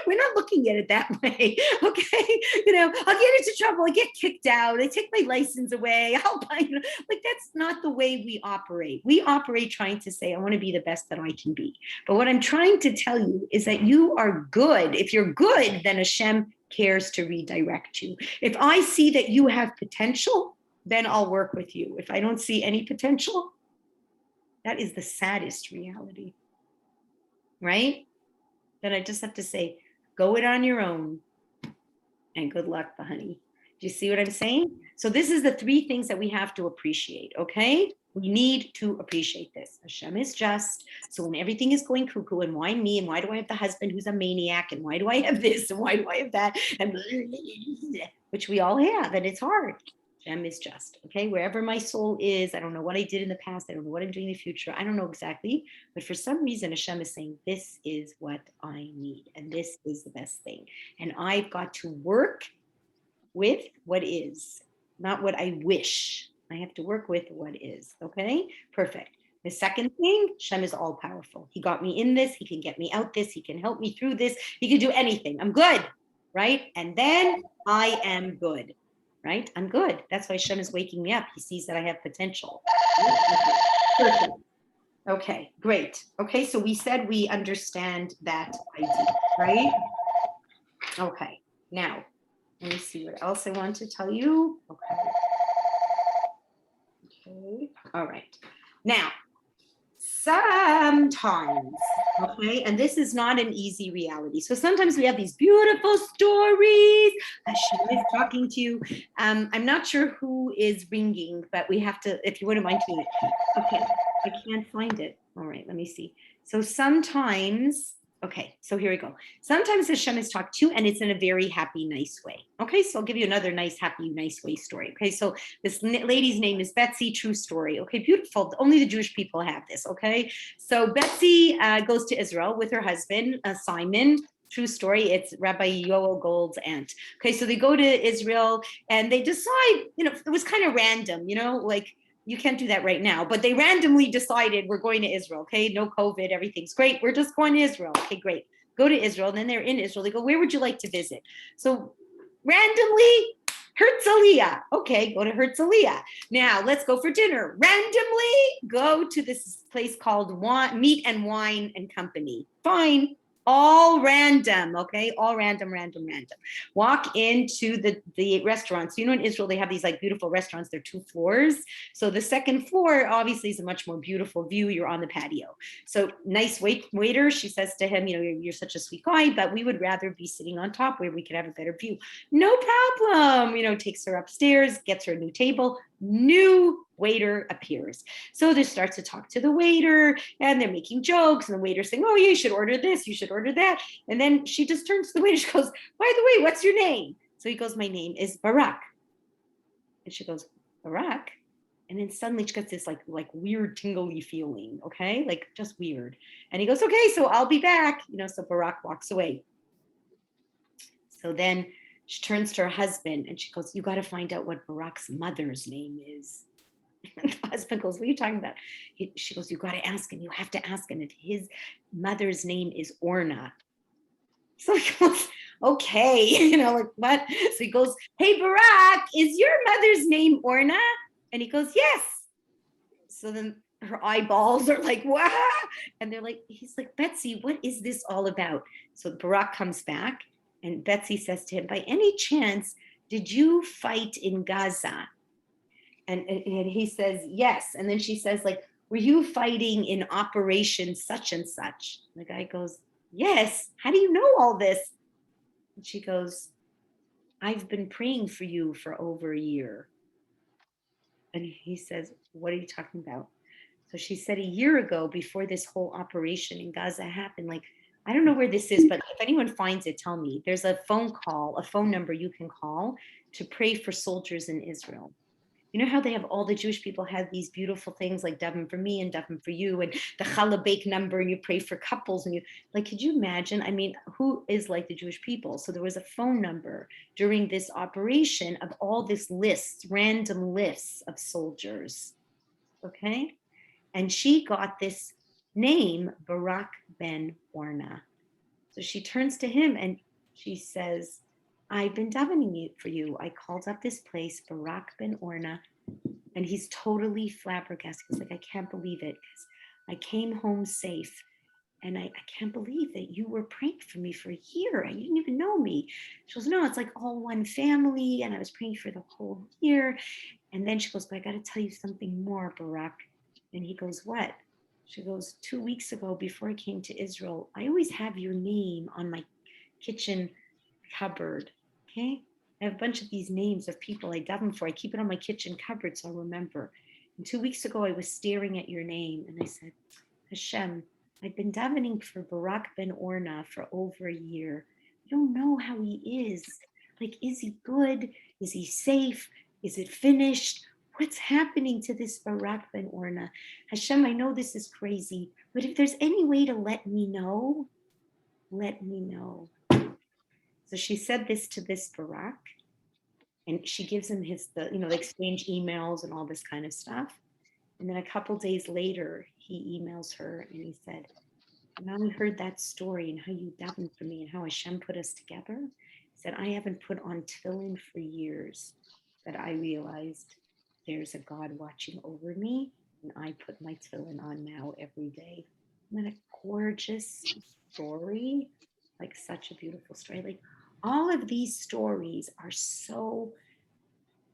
We're not looking at it that way, okay? I'll get into trouble. I get kicked out. I take my license away. I'll buy, that's not the way we operate. We operate trying to say, I want to be the best that I can be. But what I'm trying to tell you is that you are good. If you're good, then Hashem cares to redirect you. If I see that you have potential, then I'll work with you. If I don't see any potential, that is the saddest reality, right? Then I just have to say, go it on your own and good luck, honey. Do you see what I'm saying? So this is the 3 things that we have to appreciate, okay? We need to appreciate this. Hashem is just. So when everything is going cuckoo, and why me, and why do I have the husband who's a maniac, and why do I have this, and why do I have that, and which we all have, and it's hard. Hashem is just, okay? Wherever my soul is, I don't know what I did in the past. I don't know what I'm doing in the future. I don't know exactly. But for some reason, Hashem is saying, this is what I need. And this is the best thing. And I've got to work with what is, not what I wish. I have to work with what is, okay? Perfect. The second thing, Hashem is all powerful. He got me in this. He can get me out this. He can help me through this. He can do anything. I'm good, right? And then I am good. Right? I'm good. That's why Hashem is waking me up. He sees that I have potential. Perfect. Okay, great. Okay, so we said we understand that idea, right? Okay, now, let me see what else I want to tell you. Okay, all right. Now, sometimes, okay, and this is not an easy reality. So sometimes we have these beautiful stories. Hashem is talking to you. I'm not sure who is ringing, but we have to, if you wouldn't mind doing it. Okay, I can't find it. All right, let me see. So sometimes, okay, so here we go. Sometimes Hashem is talked to, and it's in a very happy, nice way. Okay, so I'll give you another nice, happy, nice way story. Okay, so this lady's name is Betsy, true story. Okay, beautiful. Only the Jewish people have this, okay? So Betsy goes to Israel with her husband, Simon. True story. It's Rabbi Yoel Gold's aunt. Okay, so they go to Israel, and they decide, it was kind of random, like, you can't do that right now, but they randomly decided we're going to Israel, okay? No COVID, everything's great. We're just going to Israel. Okay, great. Go to Israel. And then they're in Israel. They go, where would you like to visit? So randomly, Herzliya. Okay, go to Herzliya. Now let's go for dinner. Randomly, go to this place called Meat and Wine and Company. Fine. all random, okay? All random. Walk into the restaurants. You know, in Israel, they have these like beautiful restaurants. They're 2 floors. So the second floor obviously is a much more beautiful view. You're on the patio. So nice waiter, she says to him, you know, you're such a sweet guy, but we would rather be sitting on top where we could have a better view. No problem. You know, takes her upstairs, gets her a new table. New waiter appears. So they start to talk to the waiter and they're making jokes and the waiter's saying, oh, you should order this, you should order that. And then she just turns to the waiter, she goes, by the way, what's your name? So he goes, my name is Barak. And she goes, Barak? And then suddenly she gets this like weird tingly feeling, okay? Like just weird. And he goes, okay, so I'll be back. You know, so Barak walks away. So then she turns to her husband and she goes, you got to find out what Barak's mother's name is. And the husband goes, what are you talking about? She goes, you got to ask him. You have to ask him. And his mother's name is Orna. So he goes, okay, you know, like what? So he goes, hey, Barak, is your mother's name Orna? And he goes, yes. So then her eyeballs are like, wow. And they're like, he's like, Betsy, what is this all about? So Barak comes back. And Betsy says to him, by any chance, did you fight in Gaza? And he says, yes. And then she says, like, were you fighting in Operation such and such? And the guy goes, yes. How do you know all this? And she goes, I've been praying for you for over a year. And he says, what are you talking about? So she said a year ago, before this whole operation in Gaza happened, like, I don't know where this is, but if anyone finds it, tell me. There's a phone number you can call to pray for soldiers in Israel. You know how they have all the Jewish people have these beautiful things like daven for me and daven for you and the challah bake number and you pray for couples and you like, could you imagine? I mean, who is like the Jewish people? So there was a phone number during this operation of all this lists, random lists of soldiers, okay? And she got this name, Barak ben Orna. So she turns to him and she says, I've been davening for you. I called up this place, Barak ben Orna, and he's totally flabbergasted. He's like, I can't believe it. Because I came home safe and I can't believe that you were praying for me for a year. You didn't even know me. She goes, no, it's like all one family. And I was praying for the whole year. And then she goes, but I got to tell you something more, Barak. And he goes, what? She goes, 2 weeks ago, before I came to Israel, I always have your name on my kitchen cupboard, okay? I have a bunch of these names of people I daven for. I keep it on my kitchen cupboard so I'll remember. And 2 weeks ago, I was staring at your name and I said, Hashem, I've been davening for Barak ben Orna for over a year. I don't know how he is. Like, is he good? Is he safe? Is it finished? What's happening to this Barak ben Orna? Hashem, I know this is crazy, but if there's any way to let me know, let me know. So she said this to this Barak, and she gives him they exchange emails and all this kind of stuff. And then a couple days later, he emails her and he said, now we heard that story and how you davened for me and how Hashem put us together. He said, I haven't put on tefillin for years, but I realized there's a God watching over me, and I put my tefillin on now every day. Isn't that a gorgeous story? Like such a beautiful story. Like all of these stories are so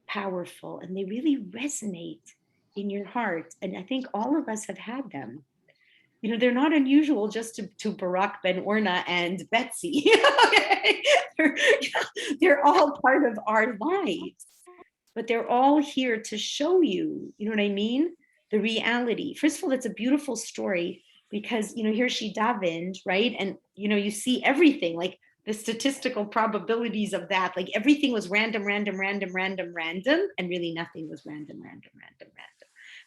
powerful and they really resonate in your heart. And I think all of us have had them. You know, they're not unusual just to Barak ben Orna and Betsy. They're all part of our lives. But they're all here to show you, you know what I mean? The reality. First of all, it's a beautiful story because, you know, here she davened, right? And, you know, you see everything, like the statistical probabilities of that, like everything was random, and really nothing was random.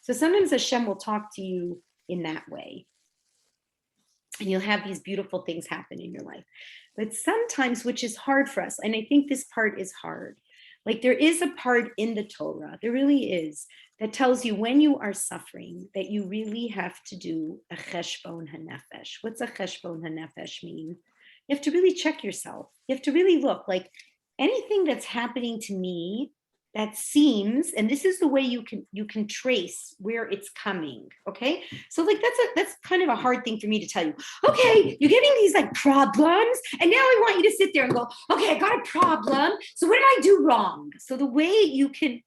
So sometimes Hashem will talk to you in that way. And you'll have these beautiful things happen in your life. But sometimes, which is hard for us, and I think this part is hard, like there is a part in the Torah, there really is, that tells you when you are suffering that you really have to do a cheshbon hanefesh. What's a cheshbon hanefesh mean? You have to really check yourself. You have to really look like anything that's happening to me that seems, and this is the way you can trace where it's coming. Okay, so like that's kind of a hard thing for me to tell you. Okay, you're getting these like problems, and now I want you to sit there and go, okay, I got a problem, so what did I do wrong? So the way you can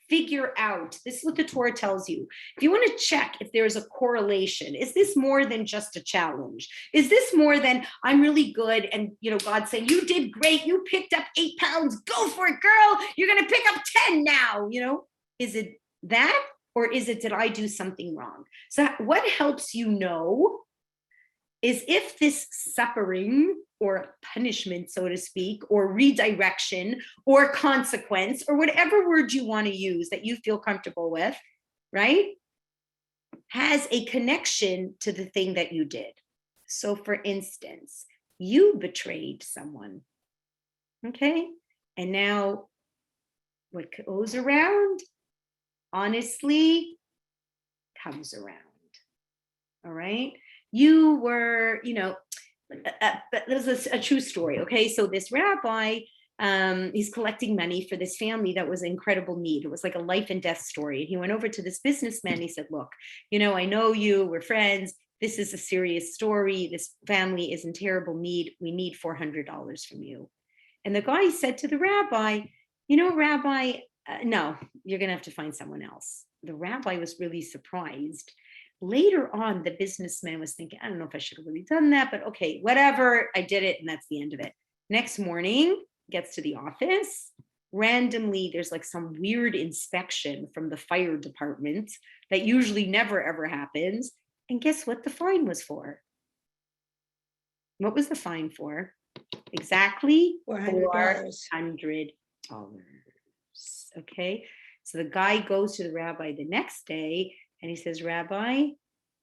figure out, this is what the Torah tells you. If you want to check if there's a correlation, is this more than just a challenge? Is this more than I'm really good and God's saying, you did great, you picked up 8 pounds, go for it, girl, you're going to pick up 10 now, Is it that, or is it, did I do something wrong? So what helps you know is if this suffering or punishment, so to speak, or redirection or consequence, or whatever word you want to use that you feel comfortable with, right, has a connection to the thing that you did. So for instance, you betrayed someone, okay? And now what goes around, honestly, comes around, all right? You were, but this is a true story. Okay, so this rabbi, he's collecting money for this family that was in incredible need. It was like a life and death story. And he went over to this businessman. He said, look, I know you, we're friends. This is a serious story. This family is in terrible need. We need $400 from you. And the guy said to the rabbi, Rabbi, no, you're going to have to find someone else. The rabbi was really surprised. Later on, the businessman was thinking, I don't know if I should have really done that, but okay, whatever, I did it, and that's the end of it. Next morning, gets to the office. Randomly, there's like some weird inspection from the fire department that usually never, ever happens. And guess what the fine was for? What was the fine for? Exactly $400. Okay, so the guy goes to the rabbi the next day, and he says, Rabbi,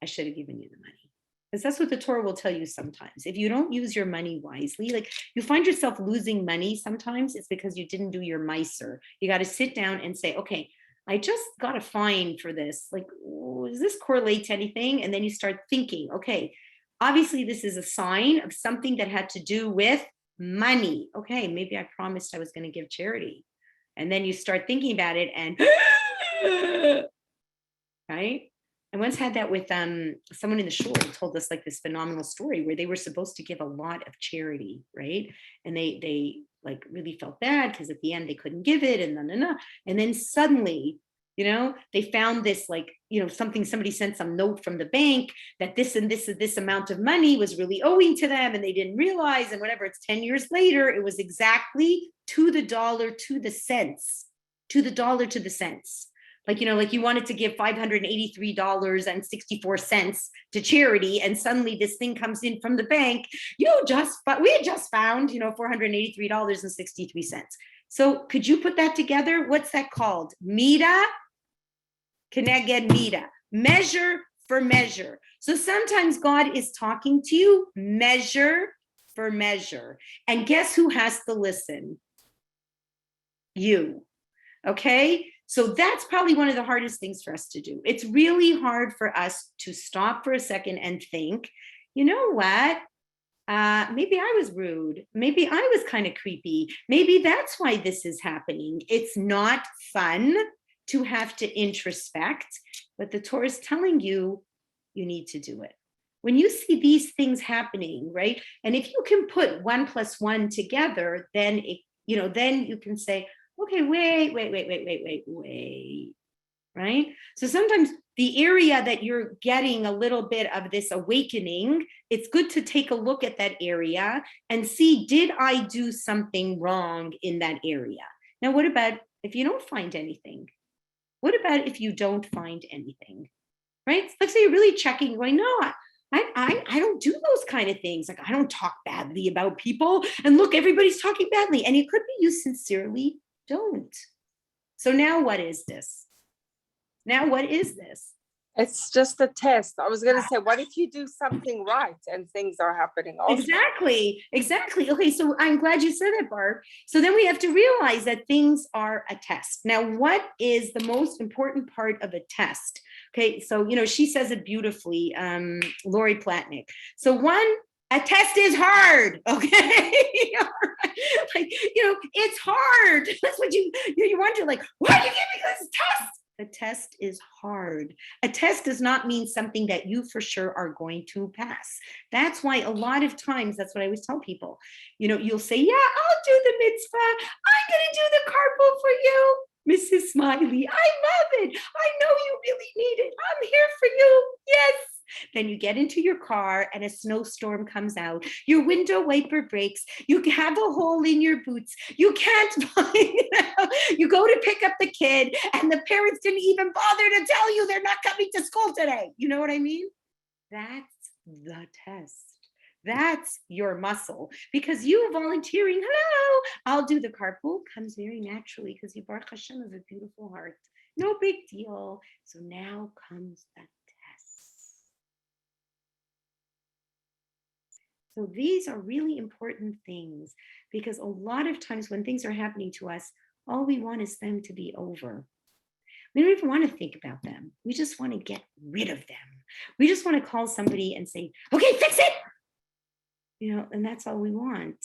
I should have given you the money. Because that's what the Torah will tell you sometimes. If you don't use your money wisely, like you find yourself losing money sometimes, it's because you didn't do your miser. You got to sit down and say, okay, I just got a fine for this. Like, does this correlate to anything? And then you start thinking, okay, obviously this is a sign of something that had to do with money. Okay, maybe I promised I was going to give charity. And then you start thinking about it and right? I once had that with someone in the shul who told us like this phenomenal story where they were supposed to give a lot of charity, right? And they like really felt bad because at the end they couldn't give it and and then suddenly, they found this like, somebody sent some note from the bank that this and this amount of money was really owing to them and they didn't realize, and whatever, it's 10 years later, it was exactly to the dollar, to the cents, to the dollar, to the cents. Like, like you wanted to give $583.64 to charity, and suddenly this thing comes in from the bank. We had just found, $483.63. So could you put that together? What's that called? Mida keneged mida, measure for measure. So sometimes God is talking to you, measure for measure. And guess who has to listen? You. Okay? So that's probably one of the hardest things for us to do. It's really hard for us to stop for a second and think, you know what? Maybe I was rude. Maybe I was kind of creepy. Maybe that's why this is happening. It's not fun to have to introspect, but the Torah is telling you, you need to do it. When you see these things happening, right? And if you can put 1 + 1 together, then then you can say, okay, wait, right? So sometimes the area that you're getting a little bit of this awakening, it's good to take a look at that area and see, did I do something wrong in that area? Now, what about if you don't find anything? What about if you don't find anything, right? Like say you're really checking, going, no, I don't do those kind of things. Like I don't talk badly about people, and look, everybody's talking badly. And it could be you sincerely don't. So now what is this? It's just a test. I was going to say, what if you do something right and things are happening also? Exactly. Okay, so I'm glad you said that, Barb. So then we have to realize that things are a test. Now, what is the most important part of a test? Okay, so, she says it beautifully, Lori Platnick. So a test is hard, okay? Like, it's hard. That's what you wonder, like, why are you giving this test? The test is hard. A test does not mean something that you for sure are going to pass. That's why a lot of times, that's what I always tell people, you'll say, yeah, I'll do the mitzvah. I'm going to do the carpool for you, Mrs. Smiley. I love it. I know you really need it. I'm here for you. Yes. Then you get into your car and a snowstorm comes out. Your window wiper breaks. You have a hole in your boots. You can't find, you go to pick up the kid and the parents didn't even bother to tell you they're not coming to school today. You know what I mean? That's the test. That's your muscle, because you volunteering, hello, I'll do the carpool, comes very naturally because you, Baruch Hashem, have a beautiful heart. No big deal. So now comes the test. So these are really important things, because a lot of times when things are happening to us, all we want is them to be over. We don't even want to think about them. We just want to get rid of them. We just want to call somebody and say, okay, fix it. And that's all we want.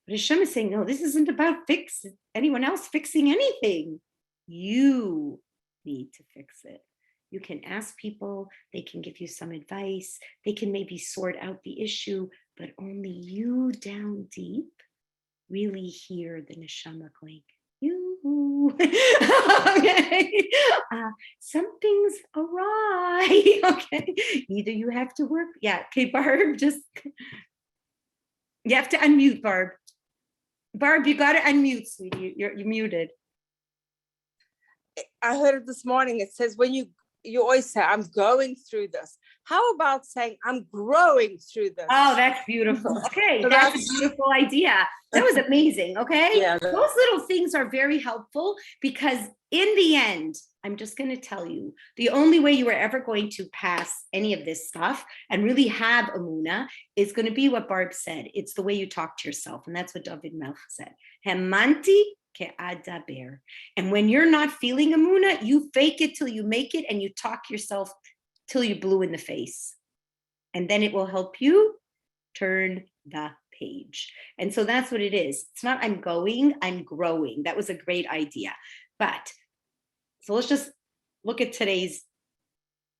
But Hashem is saying, no, this isn't about anyone else fixing anything. You need to fix it. You can ask people, they can give you some advice, they can maybe sort out the issue, but only you down deep really hear the neshama going, you. Okay. Something's awry. Okay. Either you have to work. Yeah. Okay, Barb, you have to unmute, Barb. Barb, you got to unmute, sweetie. You're muted. I heard it this morning. It says when you always say, I'm going through this. How about saying, I'm growing through this? Oh, that's beautiful. Okay, So that's a beautiful idea. That was amazing, okay? Yeah. Those little things are very helpful, because in the end, I'm just going to tell you, the only way you are ever going to pass any of this stuff and really have Emunah is going to be what Barb said. It's the way you talk to yourself. And that's what David Melch said. Hemanti ke'adaber. And when you're not feeling Emunah, you fake it till you make it, and you talk yourself till you're blue in the face. And then it will help you turn the page. And so that's what it is. It's not I'm going, I'm growing. That was a great idea. But so let's just look at today's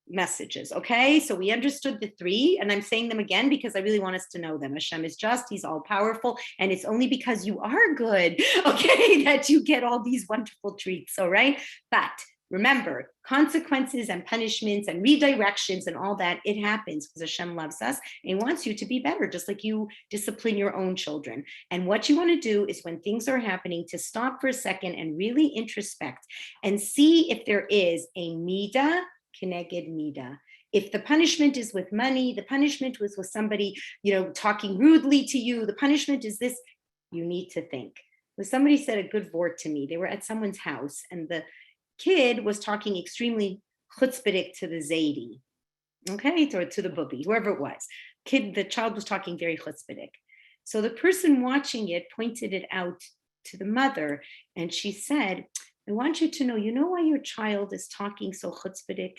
messages, okay? So we understood the three, and I'm saying them again because I really want us to know them. Hashem is just, he's all powerful, and it's only because you are good, okay, that you get all these wonderful treats, all right? But remember, consequences and punishments and redirections and all that, it happens because Hashem loves us and he wants you to be better, just like you discipline your own children. And what you want to do is, when things are happening, to stop for a second and really introspect and see if there is a midah keneged midah. If the punishment is with money, the punishment was with somebody, talking rudely to you, the punishment is this, you need to think. When somebody said a good word to me, they were at someone's house and the kid was talking extremely chutzpahdik to the zaidi, okay, or to the bubby, whoever it was. The child was talking very chutzpahdik. So the person watching it pointed it out to the mother, and she said, I want you to know why your child is talking so chutzpahdik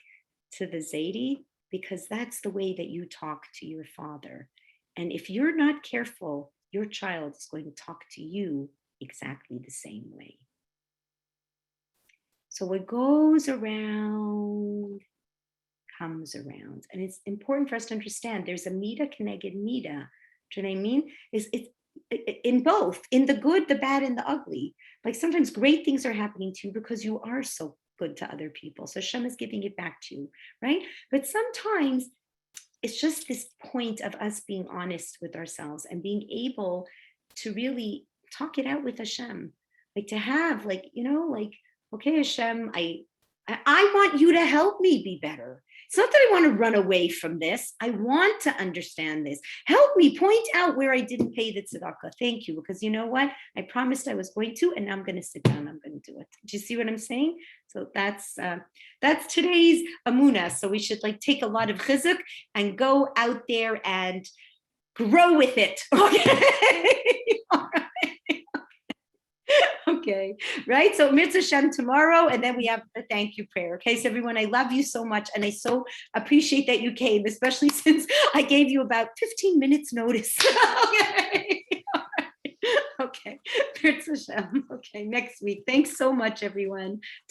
to the zaidi? Because that's the way that you talk to your father. And if you're not careful, your child is going to talk to you exactly the same way. So what goes around comes around. And it's important for us to understand there's a midah keneged midah. Do you know what I mean? It's in both, in the good, the bad, and the ugly. Like sometimes great things are happening to you because you are so good to other people. So Hashem is giving it back to you, right? But sometimes it's just this point of us being honest with ourselves and being able to really talk it out with Hashem. Like to have okay, Hashem, I want you to help me be better. It's not that I want to run away from this. I want to understand this. Help me, point out where I didn't pay the tzedakah. Thank you, because you know what? I promised I was going to, and now I'm going to sit down. I'm going to do it. Do you see what I'm saying? So that's today's Emunah. So we should take a lot of chizuk and go out there and grow with it. Okay. All right. Okay, right? So Mitzvah Shem tomorrow, and then we have the thank you prayer. Okay, so everyone, I love you so much, and I so appreciate that you came, especially since I gave you about 15 minutes notice. Okay. Okay. Okay, next week. Thanks so much, everyone.